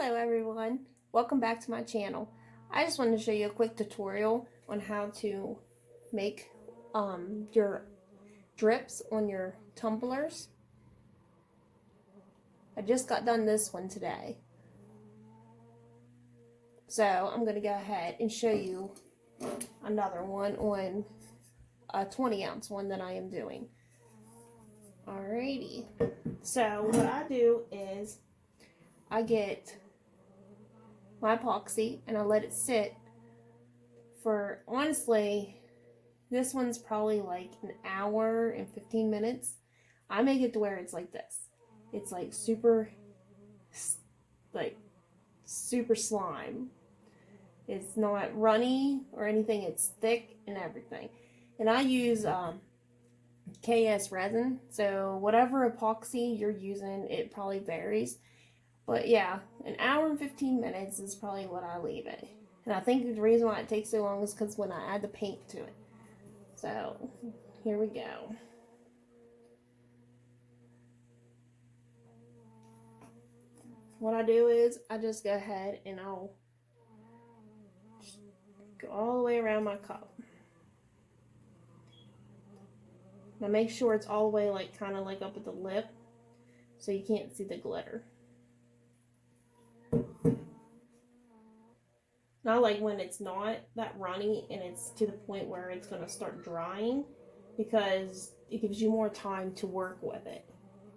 Hello everyone, welcome back to my channel. I just wanted to show you a quick tutorial on how to make your drips on your tumblers. I just got done this one today. So I'm going to go ahead and show you another one on a 20-ounce one that I am doing. Alrighty, so what I do is I get my epoxy and I let it sit for, honestly, this one's probably like an hour and 15 minutes. I make it to where it's like this. It's like super slime. It's not runny or anything. It's thick and everything. And I use KS resin. So whatever epoxy you're using, it probably varies. But yeah, an hour and 15 minutes is probably what I leave it. And I think the reason why it takes so long is because when I add the paint to it. So here we go. What I do is I just go ahead and I'll just go all the way around my cup. Now make sure it's all the way like kind of like up at the lip so you can't see the glitter. Not like when it's not that runny and it's to the point where it's going to start drying, because it gives you more time to work with it.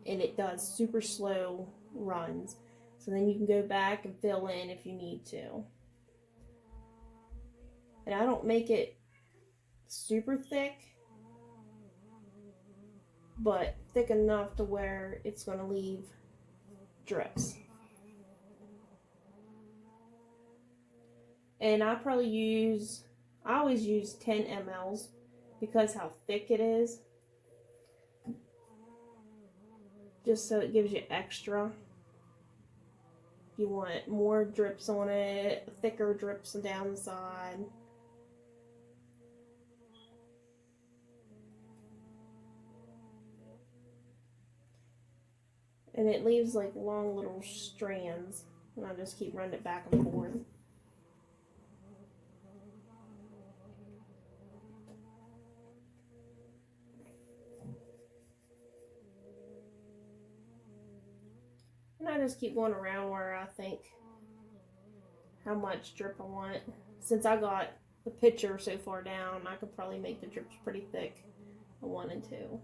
And it does super slow runs. So then you can go back and fill in if you need to. And I don't make it super thick, but thick enough to where it's going to leave drips. And I always use 10 mLs because how thick it is. Just so it gives you extra. If you want more drips on it, thicker drips down the side. And it leaves like long little strands. And I just keep running it back and forth. And I just keep going around where I think how much drip I want. Since I got the picture so far down, I could probably make the drips pretty thick. I wanted to.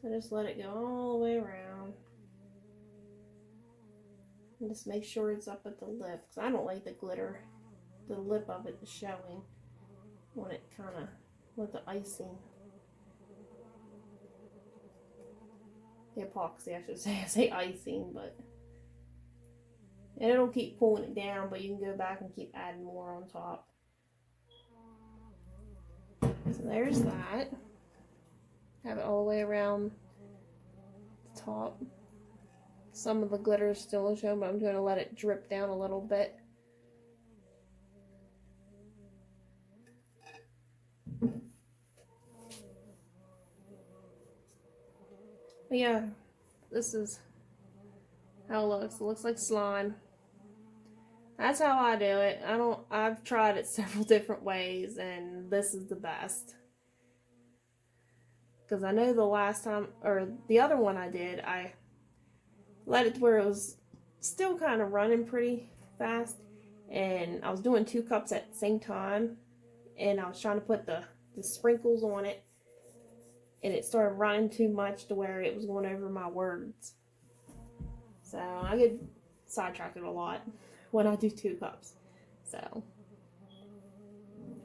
So just let it go all the way around. And just make sure it's up at the lip, because I don't like the glitter. The lip of it is showing. I want it kind of with the icing. The epoxy, I should say. I say icing, but and it'll keep pulling it down, but you can go back and keep adding more on top. So there's that. Have it all the way around the top. Some of the glitter is still showing, but I'm going to let it drip down a little bit. But yeah, this is how it looks. It looks like slime. That's how I do it. I've tried it several different ways, and this is the best. Because I know the last time, or the other one I did, I let it to where it was still kind of running pretty fast, and I was doing 2 cups at the same time, and I was trying to put the sprinkles on it, and it started running too much to where it was going over my words. So I get sidetracked a lot when I do 2 cups. So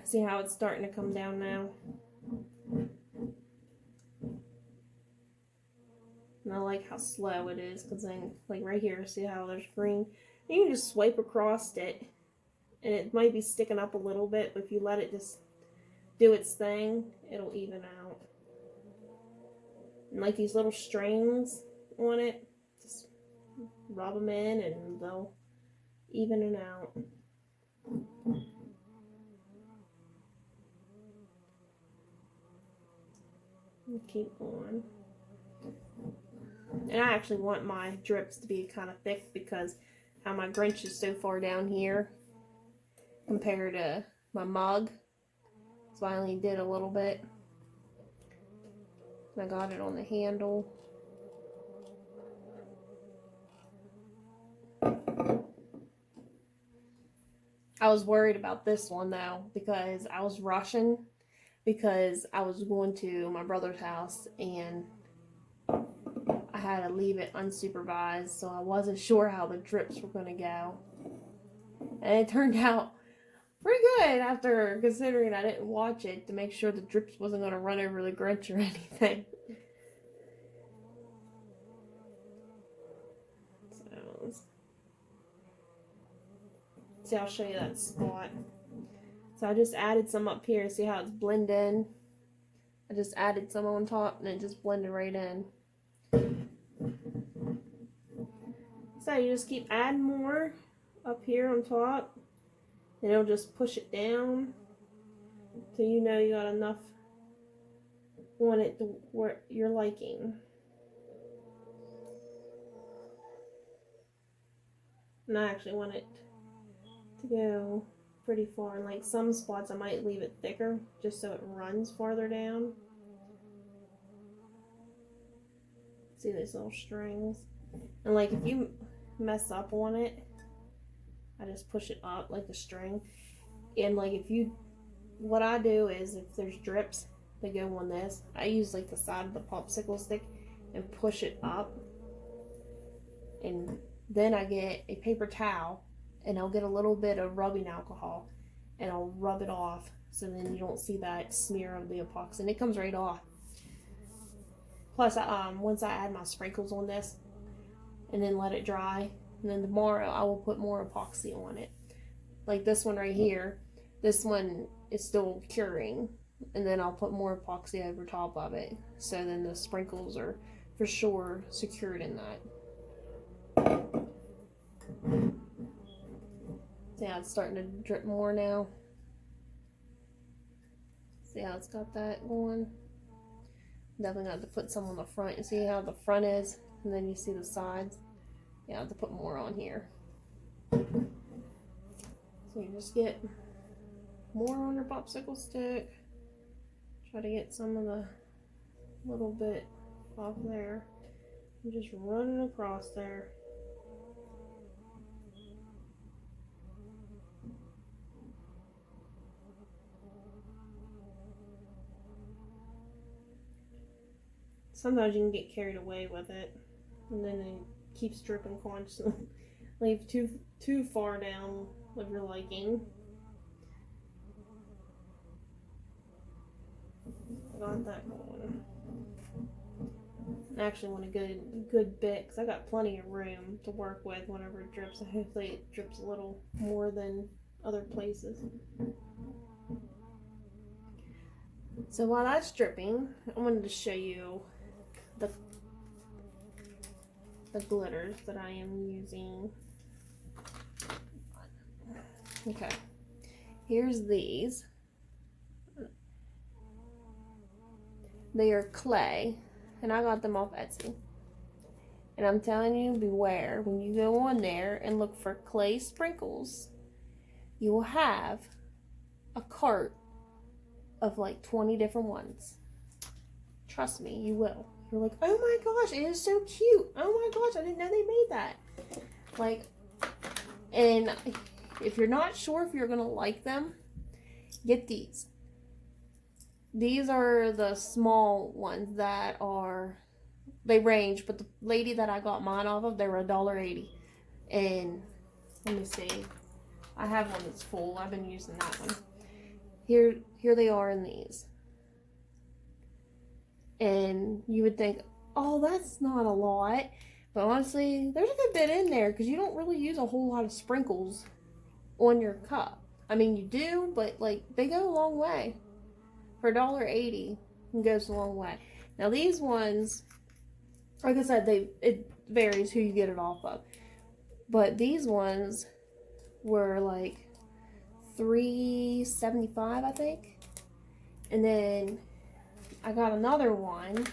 see how it's starting to come down now? And I like how slow it is, because then, like right here, see how there's green? You can just swipe across it, and it might be sticking up a little bit, but if you let it just do its thing, it'll even out. And like these little strings on it, just rub them in and they'll even it out. And keep on. And I actually want my drips to be kind of thick because how my Grinch is so far down here compared to my mug. So I only did a little bit. I got it on the handle. I was worried about this one though because I was rushing because I was going to my brother's house and I had to leave it unsupervised, so I wasn't sure how the drips were going to go. And it turned out pretty good after considering I didn't watch it to make sure the drips wasn't going to run over the Grinch or anything. See, I'll show you that spot. So I just added some up here. See how it's blended in? I just added some on top and it just blended right in. So you just keep adding more up here on top. And it'll just push it down till you know you got enough on it to where you're liking. And I actually want it to go pretty far. And like some spots I might leave it thicker just so it runs farther down. See these little strings? And like if you mess up on it, I just push it up like the string. And like if you, what I do is if there's drips that go on this, I use like the side of the popsicle stick and push it up. And then I get a paper towel and I'll get a little bit of rubbing alcohol and I'll rub it off so then you don't see that smear of the epoxy and it comes right off. Plus, once I add my sprinkles on this and then let it dry, and then tomorrow I will put more epoxy on it. Like this one right here, this one is still curing, and then I'll put more epoxy over top of it. So then the sprinkles are for sure secured in that. See how it's starting to drip more now? See how it's got that going? Definitely got to put some on the front. You see how the front is, and then you see the sides. Yeah, I have to put more on here. So you just get more on your popsicle stick. Try to get some of the little bit off there. And just run it across there. Sometimes you can get carried away with it, and then it keeps dripping constantly. Leave too far down of your liking. I got that going. I actually want a good bit because I got plenty of room to work with whenever it drips. Hopefully it drips a little more than other places. So while that's dripping, I wanted to show you the glitters that I am using. Okay, here's these. They are clay, and I got them off Etsy. And I'm telling you, beware when you go on there and look for clay sprinkles. You will have a cart of like 20 different ones. Trust me, you will. You're like, oh my gosh, it is so cute. Oh my gosh, I didn't know they made that. Like, and if you're not sure if you're gonna like them, get these. These are the small ones that are, they range, but the lady that I got mine off of, they were $1.80. And let me see, I have one that's full. I've been using that one. Here they are in these. And you would think, oh, that's not a lot. But honestly, there's a good bit in there because you don't really use a whole lot of sprinkles on your cup. I mean, you do, but like they go a long way. For $1.80, it goes a long way. Now these ones, like I said, it varies who you get it off of. But these ones were like $3.75, I think. And then I got another one,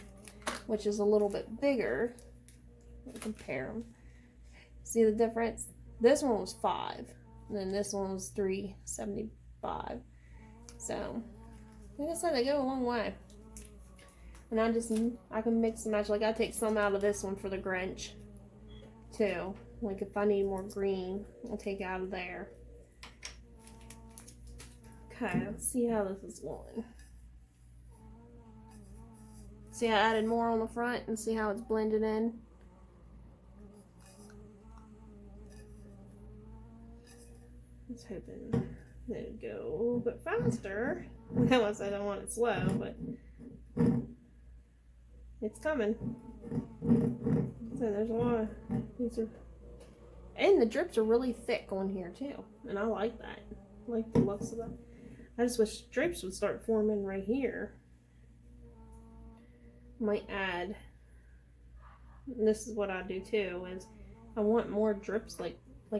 which is a little bit bigger, Compare them. See the difference? This one was $5, and then this one was $3.75. So, like I said, they go a long way. And I can mix and match. Like, I take some out of this one for the Grinch, too. Like, if I need more green, I'll take out of there. Okay, let's see how this is going. See, I added more on the front and see how it's blended in. I was hoping that it'd go a little bit faster. Unless I don't want it slow, but it's coming. So there's a lot of these are, and the drips are really thick on here too, and I like that. I like the looks of that. I just wish drips would start forming right here. Might add. This is what I do too. Is I want more drips like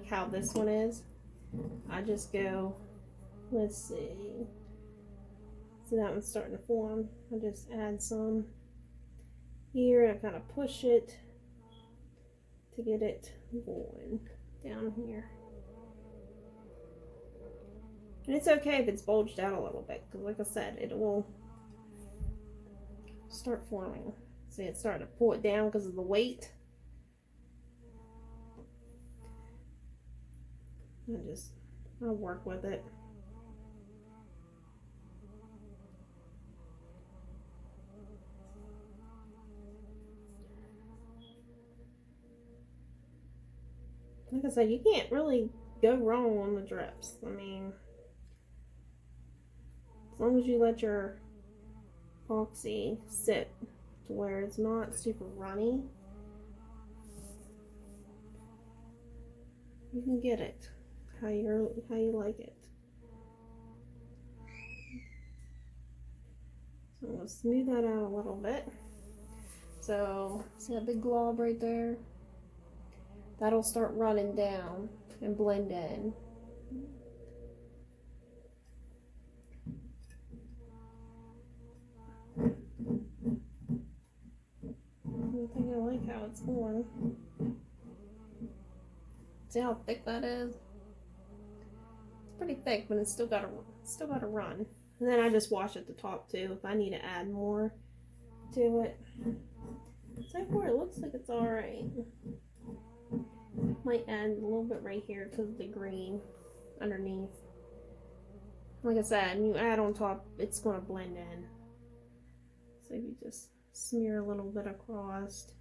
how this one is. I just go. Let's see. So that one's starting to form. I just add some here and I kind of push it to get it going down here. And it's okay if it's bulged out a little bit, because like I said, it will start forming. See, it's starting to pull it down because of the weight. I'll work with it. Like I said, you can't really go wrong on the drips. I mean, as long as you let your epoxy sit to where it's not super runny, you can get it how you like it. So I'm gonna smooth that out a little bit. So see that big glob right there? That'll start running down and blend in. I think I like how it's going. See how thick that is? It's pretty thick, but it's still got to run. And then I just wash at the top too if I need to add more to it. So far it looks like it's alright. Might add a little bit right here because of the green underneath. Like I said, you add on top, it's going to blend in. So you just smear a little bit across.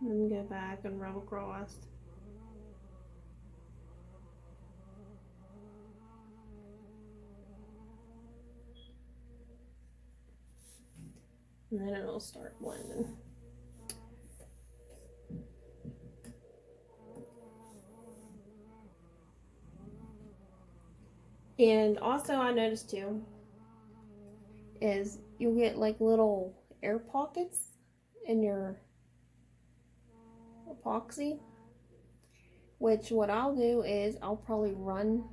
And then go back and rub across. And then it'll start blending. And also I noticed too is you'll get like little air pockets in your epoxy, which what I'll do is I'll probably run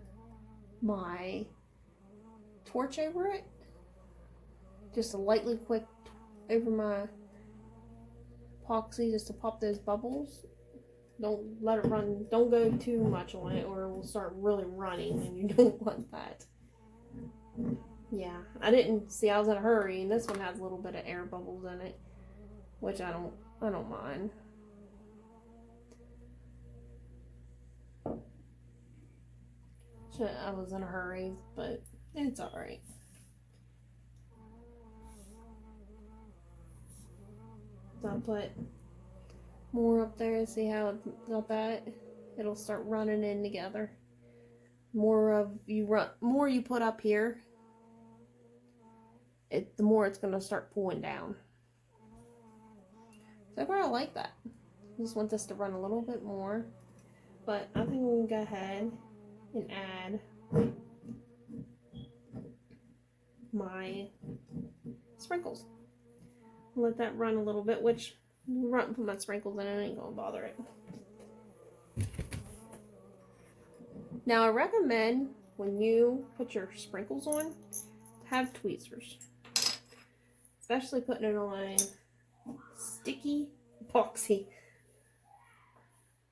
my torch over it, just a lightly quick over my epoxy just to pop those bubbles. Don't let it run, don't go too much on it or it will start really running and you don't want that. Yeah, I didn't see, I was in a hurry and this one has a little bit of air bubbles in it, which I don't mind. So I was in a hurry, but it's alright. So I'll put more up there and see how it's got that. It'll start running in together. More you put up here, the more it's gonna start pulling down. So far I like that. I just want this to run a little bit more. But I think we can go ahead and add my sprinkles. Let that run a little bit, which put my sprinkles in it, ain't gonna bother it. Now I recommend when you put your sprinkles on, have tweezers. especially putting it on sticky epoxy.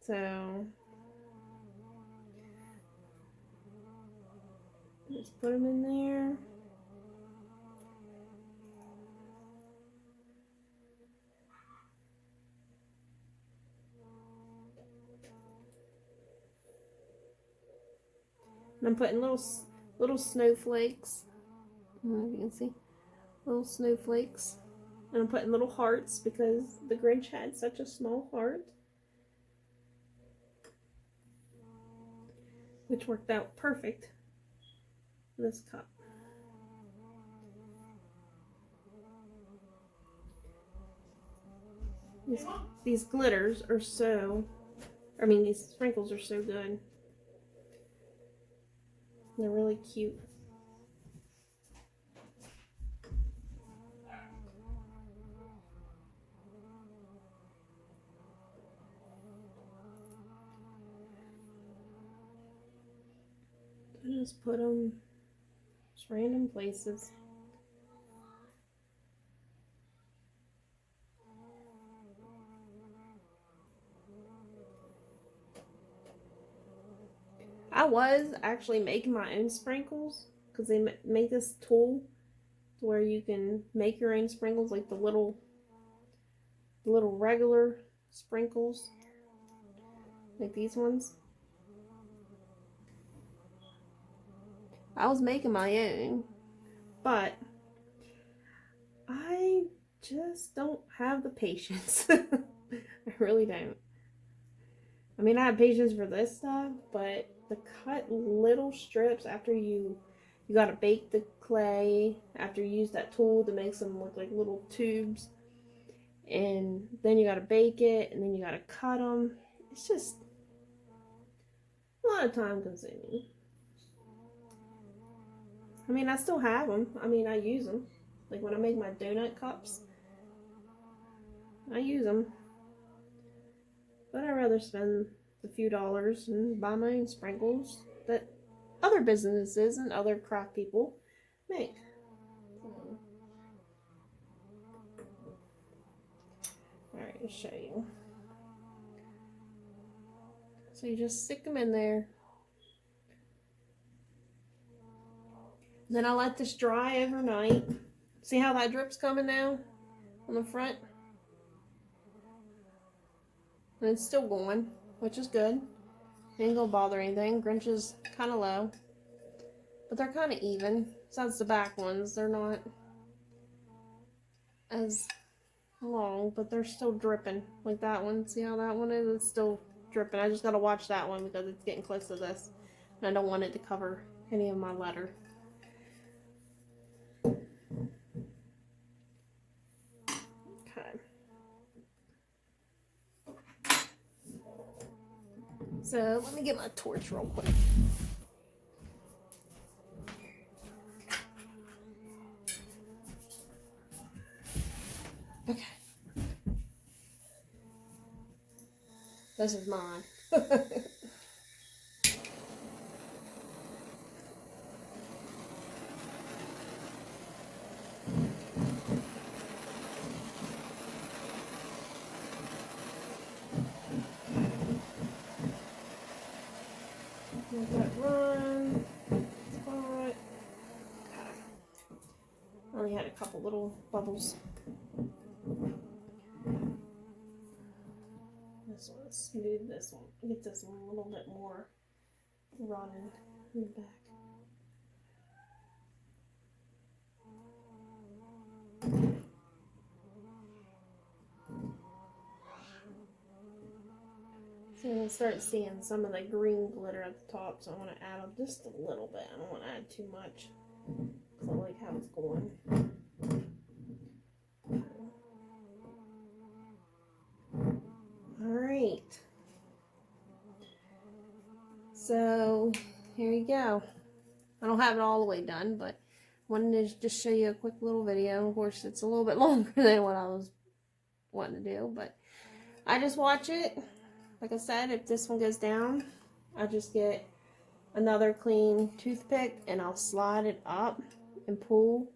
So just put them in there. And I'm putting little snowflakes. I don't know if you can see little snowflakes. And I'm putting little hearts because the Grinch had such a small heart, which worked out perfect for this cup. These glitters are so, these sprinkles are so good. They're really cute. I just put them just random places. I was actually making my own sprinkles because they make this tool where you can make your own sprinkles, like the little regular sprinkles, like these ones. I was making my own, but I just don't have the patience. I really don't. I mean, I have patience for this stuff, but to cut little strips after you gotta bake the clay after you use that tool to make them look like little tubes, and then you gotta bake it, and then you gotta cut them. It's just a lot of time consuming. I mean, I still have them. I mean, I use them. Like when I make my donut cups, I use them. But I'd rather spend a few dollars and buy my own sprinkles that other businesses and other craft people make. Alright, I'll show you. So you just stick them in there. Then I let this dry overnight. See how that drip's coming now on the front? And it's still going, which is good. Ain't gonna bother anything. Grinch is kind of low, but they're kind of even. Besides the back ones, they're not as long, but they're still dripping. Like that one. See how that one is? It's still dripping. I just gotta watch that one because it's getting close to this, and I don't want it to cover any of my letter. Okay. So let me get my torch real quick. Okay. This is mine. Let that run. Spot. Okay. I only had a couple little bubbles. This one, smooth this one. Get this one a little bit more running in the back. So you'll start seeing some of the green glitter at the top, so I want to add up just a little bit. I don't want to add too much because I like how it's going. Alright. So here you go. I don't have it all the way done, but I wanted to just show you a quick little video. Of course, it's a little bit longer than what I was wanting to do, but I just watch it. Like I said, if this one goes down, I just get another clean toothpick and I'll slide it up and pull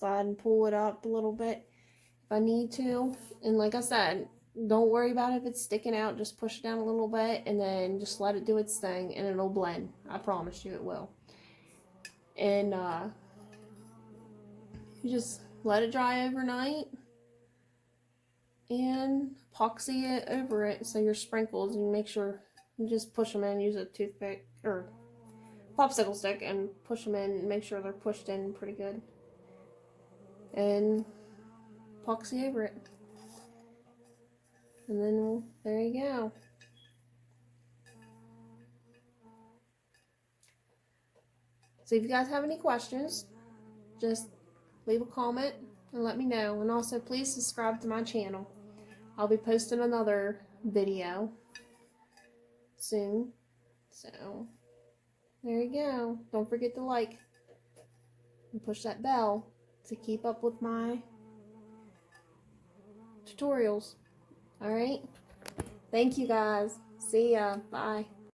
slide and pull it up a little bit if I need to. And like I said, don't worry about if it's sticking out. Just push it down a little bit and then just let it do its thing and it'll blend. I promise you it will. And you just let it dry overnight and epoxy it over it. So your sprinkles, and make sure you just push them in. Use a toothpick or popsicle stick and push them in and make sure they're pushed in pretty good. And epoxy over it. And then there you go. So if you guys have any questions, just leave a comment and let me know. And also please subscribe to my channel. I'll be posting another video soon. So there you go. Don't forget to like and push that bell to keep up with my tutorials. Alright? Thank you guys. See ya. Bye.